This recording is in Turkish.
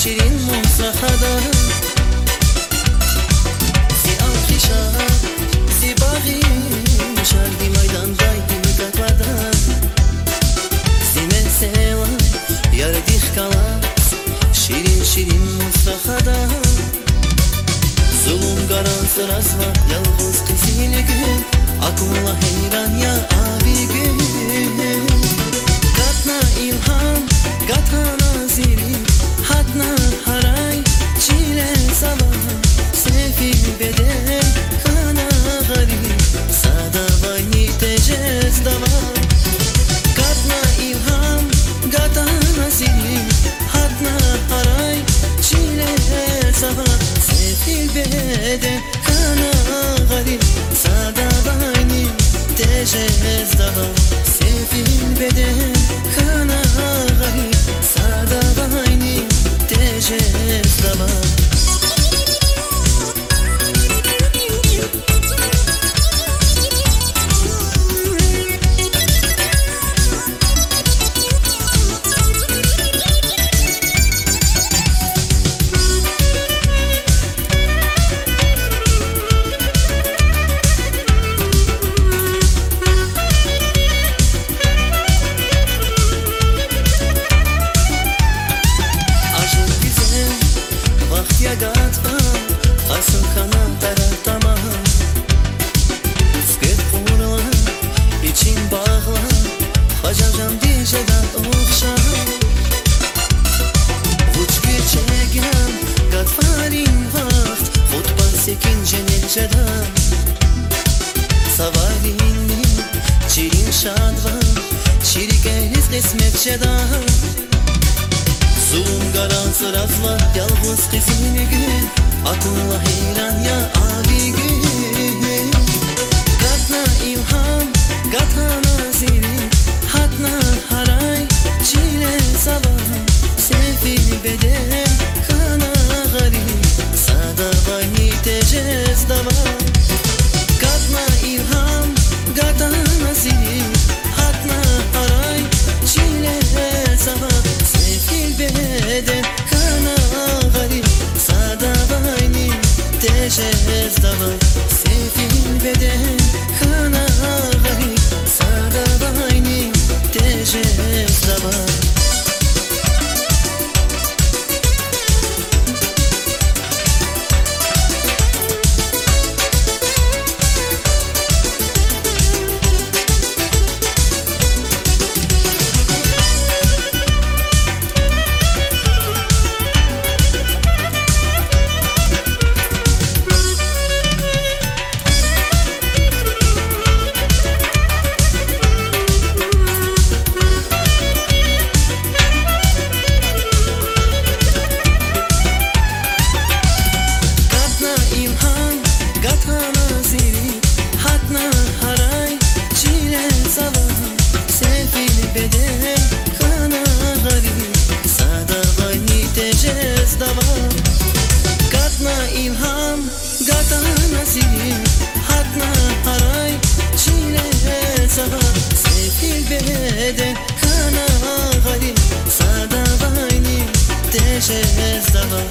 شیرین مصحدا زی آتیشا زی باغی شردی میدان دایدی katmadan zine seva yar dihkalas şirin şirin mustahada zulüm garansız razva yalnız kızını gün aklıma heyran ya abi gün katna ilham katna naziri hatna haray çile sabah sefil beden kana garip sada vani tecez dava katna ilham katna naziri hatna haray çile sabah sefil beden kana garip sada vani tecez dava sefil beden kana garip sada vani tecez dava Asıl kanatlara tamam Sıkıp vurma için bağla Hacacam diyeceğden okşa Uç geçegen Gatfarin vaxt Hutban sekince nelcedan Savarini Çirin şadva Çirik ehliz kısmetçedan Zulüm garansız razva Yalnız kızını gün aklıma heyran ya abi gün katna ilham katna naziri hatna haray çile sabah sefil beden kana garip sada vani tecez dava katna ilham katna naziri hatna haray çile sabah sefil beden kana garip sada vani tecez dava sefil beden kana garip sada vani tecez dava katna ilham katna naziri hatna haray çile sabah sefil beden kana garip sada vani tecez dava